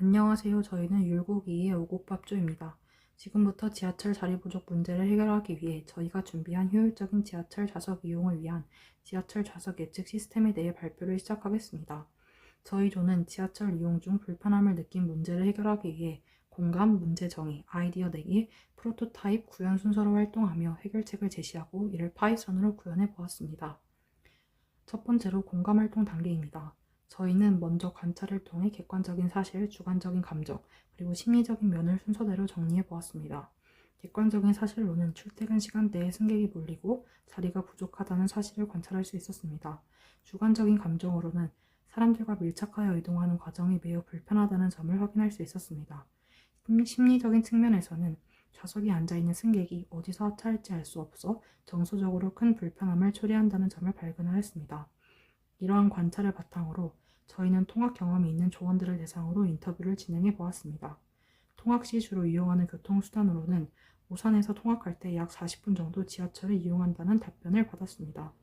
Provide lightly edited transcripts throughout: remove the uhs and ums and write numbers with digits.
안녕하세요. 저희는 율곡2의 오곡밥조입니다. 지금부터 지하철 자리 부족 문제를 해결하기 위해 저희가 준비한 효율적인 지하철 좌석 이용을 위한 지하철 좌석 예측 시스템에 대해 발표를 시작하겠습니다. 저희 조는 지하철 이용 중 불편함을 느낀 문제를 해결하기 위해 공감, 문제 정의, 아이디어 내기, 프로토타입, 구현 순서로 활동하며 해결책을 제시하고 이를 파이썬으로 구현해 보았습니다. 첫 번째로 공감 활동 단계입니다. 저희는 먼저 관찰을 통해 객관적인 사실, 주관적인 감정, 그리고 심리적인 면을 순서대로 정리해 보았습니다. 객관적인 사실로는 출퇴근 시간대에 승객이 몰리고 자리가 부족하다는 사실을 관찰할 수 있었습니다. 주관적인 감정으로는 사람들과 밀착하여 이동하는 과정이 매우 불편하다는 점을 확인할 수 있었습니다. 심리적인 측면에서는 좌석에 앉아있는 승객이 어디서 하차할지 알 수 없어 정서적으로 큰 불편함을 초래한다는 점을 발견하였습니다. 이러한 관찰을 바탕으로 저희는 통학 경험이 있는 조원들을 대상으로 인터뷰를 진행해 보았습니다. 통학 시 주로 이용하는 교통수단으로는 오산에서 통학할 때 약 40분 정도 지하철을 이용한다는 답변을 받았습니다.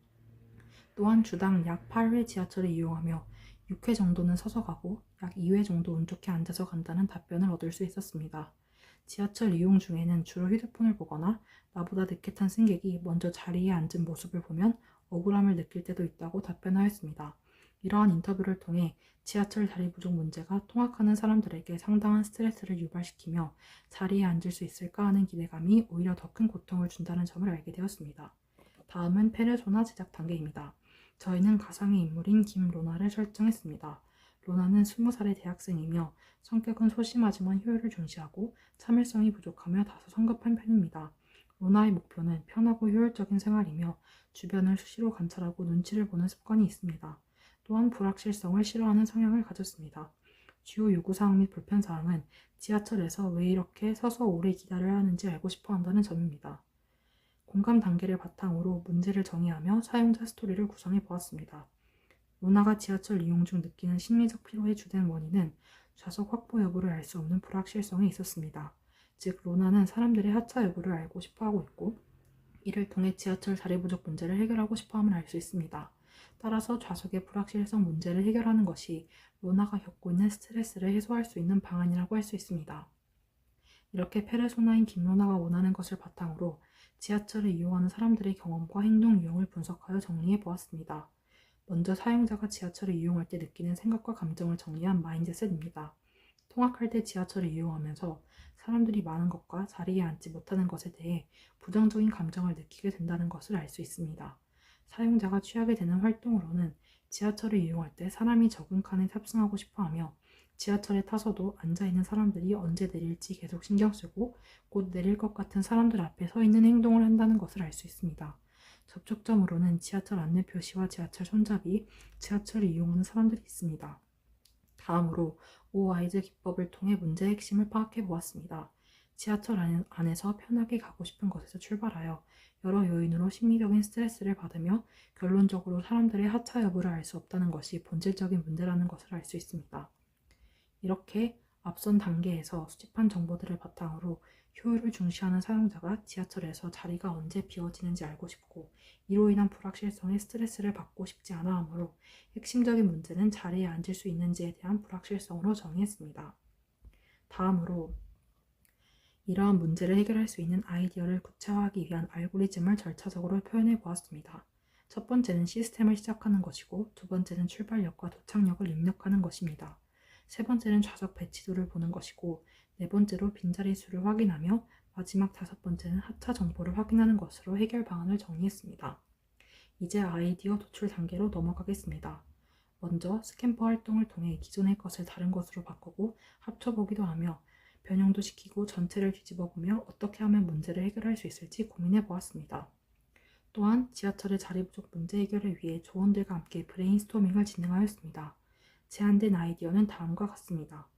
또한 주당 약 8회 지하철을 이용하며 6회 정도는 서서 가고 약 2회 정도 운 좋게 앉아서 간다는 답변을 얻을 수 있었습니다. 지하철 이용 중에는 주로 휴대폰을 보거나 나보다 늦게 탄 승객이 먼저 자리에 앉은 모습을 보면 억울함을 느낄 때도 있다고 답변하였습니다. 이러한 인터뷰를 통해 지하철 자리 부족 문제가 통학하는 사람들에게 상당한 스트레스를 유발시키며 자리에 앉을 수 있을까 하는 기대감이 오히려 더 큰 고통을 준다는 점을 알게 되었습니다. 다음은 페르소나 제작 단계입니다. 저희는 가상의 인물인 김로나를 설정했습니다. 로나는 20살의 대학생이며 성격은 소심하지만 효율을 중시하고 참을성이 부족하며 다소 성급한 편입니다. 로나의 목표는 편하고 효율적인 생활이며 주변을 수시로 관찰하고 눈치를 보는 습관이 있습니다. 또한 불확실성을 싫어하는 성향을 가졌습니다. 주요 요구사항 및 불편사항은 지하철에서 왜 이렇게 서서 오래 기다려야 하는지 알고 싶어 한다는 점입니다. 공감 단계를 바탕으로 문제를 정의하며 사용자 스토리를 구성해 보았습니다. 로나가 지하철 이용 중 느끼는 심리적 피로의 주된 원인은 좌석 확보 여부를 알 수 없는 불확실성에 있었습니다. 즉, 로나는 사람들의 하차 여부를 알고 싶어 하고 있고, 이를 통해 지하철 자리 부족 문제를 해결하고 싶어 함을 알 수 있습니다. 따라서 좌석의 불확실성 문제를 해결하는 것이 로나가 겪고 있는 스트레스를 해소할 수 있는 방안이라고 할 수 있습니다. 이렇게 페르소나인 김로나가 원하는 것을 바탕으로 지하철을 이용하는 사람들의 경험과 행동 유형을 분석하여 정리해 보았습니다. 먼저 사용자가 지하철을 이용할 때 느끼는 생각과 감정을 정리한 마인드셋입니다. 통학할 때 지하철을 이용하면서 사람들이 많은 것과 자리에 앉지 못하는 것에 대해 부정적인 감정을 느끼게 된다는 것을 알 수 있습니다. 사용자가 취하게 되는 활동으로는 지하철을 이용할 때 사람이 적은 칸에 탑승하고 싶어하며 지하철에 타서도 앉아있는 사람들이 언제 내릴지 계속 신경 쓰고 곧 내릴 것 같은 사람들 앞에 서 있는 행동을 한다는 것을 알 수 있습니다. 접촉점으로는 지하철 안내 표시와 지하철 손잡이, 지하철을 이용하는 사람들이 있습니다. 다음으로 오와이즈 기법을 통해 문제의 핵심을 파악해 보았습니다. 지하철 안에서 편하게 가고 싶은 것에서 출발하여 여러 요인으로 심리적인 스트레스를 받으며 결론적으로 사람들의 하차 여부를 알 수 없다는 것이 본질적인 문제라는 것을 알 수 있습니다. 이렇게 앞선 단계에서 수집한 정보들을 바탕으로 효율을 중시하는 사용자가 지하철에서 자리가 언제 비워지는지 알고 싶고 이로 인한 불확실성에 스트레스를 받고 싶지 않아 하므로 핵심적인 문제는 자리에 앉을 수 있는지에 대한 불확실성으로 정의했습니다. 다음으로 이러한 문제를 해결할 수 있는 아이디어를 구체화하기 위한 알고리즘을 절차적으로 표현해 보았습니다. 첫 번째는 시스템을 시작하는 것이고 두 번째는 출발역과 도착역을 입력하는 것입니다. 세 번째는 좌석 배치도를 보는 것이고 네 번째로 빈자리 수를 확인하며 마지막 다섯 번째는 하차 정보를 확인하는 것으로 해결 방안을 정리했습니다. 이제 아이디어 도출 단계로 넘어가겠습니다. 먼저 스탬퍼 활동을 통해 기존의 것을 다른 것으로 바꾸고 합쳐보기도 하며 변형도 시키고 전체를 뒤집어보며 어떻게 하면 문제를 해결할 수 있을지 고민해 보았습니다. 또한 지하철의 자리 부족 문제 해결을 위해 조원들과 함께 브레인스토밍을 진행하였습니다. 제안된 아이디어는 다음과 같습니다.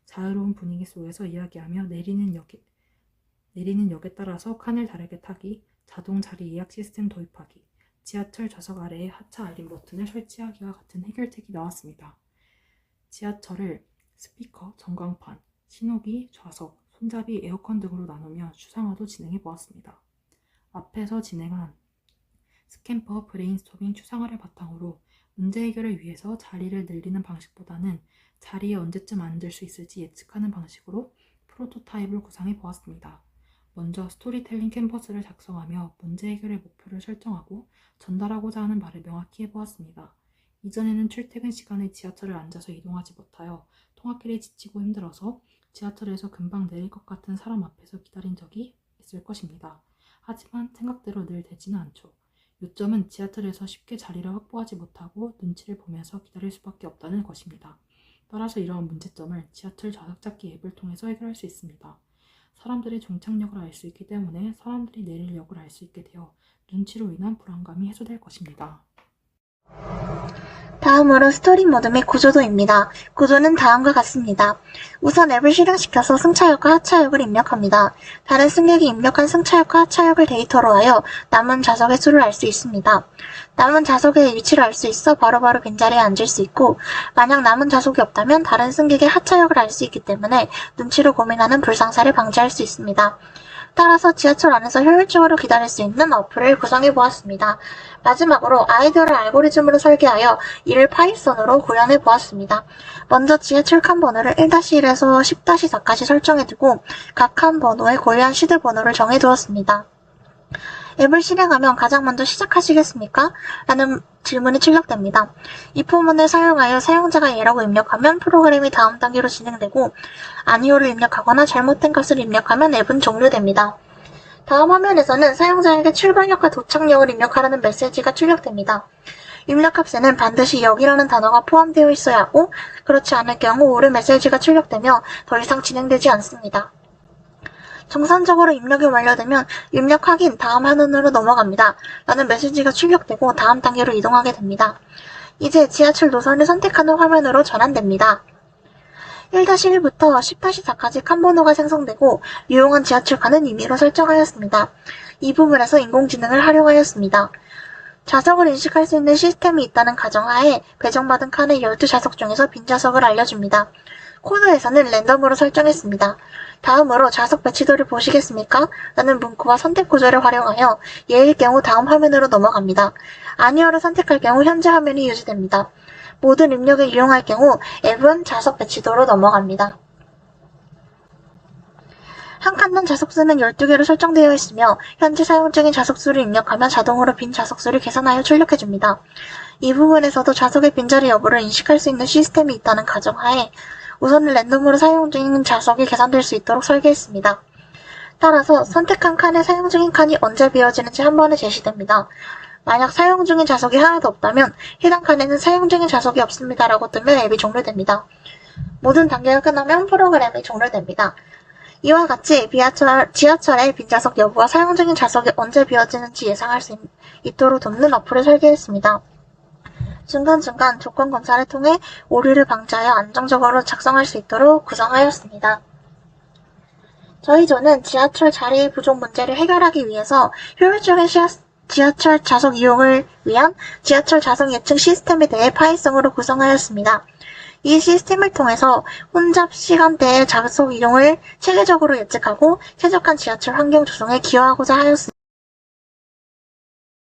자유로운 분위기 속에서 이야기하며 내리는 역에 따라서 칸을 다르게 타기, 자동 자리 예약 시스템 도입하기, 지하철 좌석 아래에 하차 알림 버튼을 설치하기와 같은 해결책이 나왔습니다. 지하철을 스피커, 전광판, 신호기, 좌석, 손잡이, 에어컨 등으로 나누며 추상화도 진행해 보았습니다. 앞에서 진행한 스탬퍼 브레인스토밍 추상화를 바탕으로 문제 해결을 위해서 자리를 늘리는 방식보다는 자리에 언제쯤 앉을 수 있을지 예측하는 방식으로 프로토타입을 구상해 보았습니다. 먼저 스토리텔링 캔버스를 작성하며 문제 해결의 목표를 설정하고 전달하고자 하는 말을 명확히 해보았습니다. 이전에는 출퇴근 시간에 지하철을 앉아서 이동하지 못하여 통학길에 지치고 힘들어서 지하철에서 금방 내릴 것 같은 사람 앞에서 기다린 적이 있을 것입니다. 하지만 생각대로 늘 되지는 않죠. 요점은 지하철에서 쉽게 자리를 확보하지 못하고 눈치를 보면서 기다릴 수밖에 없다는 것입니다. 따라서 이러한 문제점을 지하철 좌석찾기 앱을 통해서 해결할 수 있습니다. 사람들의 종착역을 알 수 있기 때문에 사람들이 내릴 역을 알 수 있게 되어 눈치로 인한 불안감이 해소될 것입니다. 다음으로 스토리 모드 및 구조도입니다. 구조는 다음과 같습니다. 우선 앱을 실행시켜서 승차역과 하차역을 입력합니다. 다른 승객이 입력한 승차역과 하차역을 데이터로 하여 남은 좌석의 수를 알 수 있습니다. 남은 좌석의 위치를 알 수 있어 바로바로 빈자리에 앉을 수 있고, 만약 남은 좌석이 없다면 다른 승객의 하차역을 알 수 있기 때문에 눈치로 고민하는 불상사를 방지할 수 있습니다. 따라서 지하철 안에서 효율적으로 기다릴 수 있는 어플을 구성해 보았습니다. 마지막으로 아이디어를 알고리즘으로 설계하여 이를 파이썬으로 구현해 보았습니다. 먼저 지하철 칸 번호를 1-1에서 10-4까지 설정해두고 각 칸 번호에 고유한 시드 번호를 정해두었습니다. 앱을 실행하면 가장 먼저 시작하시겠습니까? 라는 질문이 출력됩니다. 이 포문을 사용하여 사용자가 예라고 입력하면 프로그램이 다음 단계로 진행되고, 아니오를 입력하거나 잘못된 값을 입력하면 앱은 종료됩니다. 다음 화면에서는 사용자에게 출발역과 도착역을 입력하라는 메시지가 출력됩니다. 입력값에는 반드시 역이라는 단어가 포함되어 있어야 하고, 그렇지 않을 경우 오류 메시지가 출력되며 더 이상 진행되지 않습니다. 정상적으로 입력이 완료되면 입력 확인 다음 화면으로 넘어갑니다. 라는 메시지가 출력되고 다음 단계로 이동하게 됩니다. 이제 지하철 노선을 선택하는 화면으로 전환됩니다. 1-1부터 10-4까지 칸 번호가 생성되고 유용한 지하철 칸은 임의로 설정하였습니다. 이 부분에서 인공지능을 활용하였습니다. 좌석을 인식할 수 있는 시스템이 있다는 가정하에 배정받은 칸의 12좌석 중에서 빈 좌석을 알려줍니다. 코드에서는 랜덤으로 설정했습니다. 다음으로 좌석 배치도를 보시겠습니까? 라는 문구와 선택 구조를 활용하여 예일 경우 다음 화면으로 넘어갑니다. 아니오를 선택할 경우 현재 화면이 유지됩니다. 모든 입력을 이용할 경우 앱은 좌석 배치도로 넘어갑니다. 한 칸당 좌석수는 12개로 설정되어 있으며 현재 사용 중인 좌석수를 입력하면 자동으로 빈 좌석수를 계산하여 출력해줍니다. 이 부분에서도 좌석의 빈자리 여부를 인식할 수 있는 시스템이 있다는 가정하에 우선은 랜덤으로 사용 중인 좌석이 계산될 수 있도록 설계했습니다. 따라서 선택한 칸에 사용 중인 칸이 언제 비워지는지 한 번에 제시됩니다. 만약 사용 중인 좌석이 하나도 없다면 해당 칸에는 사용 중인 좌석이 없습니다 라고 뜨면 앱이 종료됩니다. 모든 단계가 끝나면 프로그램이 종료됩니다. 이와 같이 지하철의 빈좌석 여부와 사용 중인 좌석이 언제 비워지는지 예상할 수 있도록 돕는 어플을 설계했습니다. 중간중간 조건 검사를 통해 오류를 방지하여 안정적으로 작성할 수 있도록 구성하였습니다. 저희 조는 지하철 자리 부족 문제를 해결하기 위해서 효율적인 지하철 좌석 이용을 위한 지하철 좌석 예측 시스템에 대해 파이썬으로 구성하였습니다. 이 시스템을 통해서 혼잡 시간대의 좌석 이용을 체계적으로 예측하고 쾌적한 지하철 환경 조성에 기여하고자 하였습니다.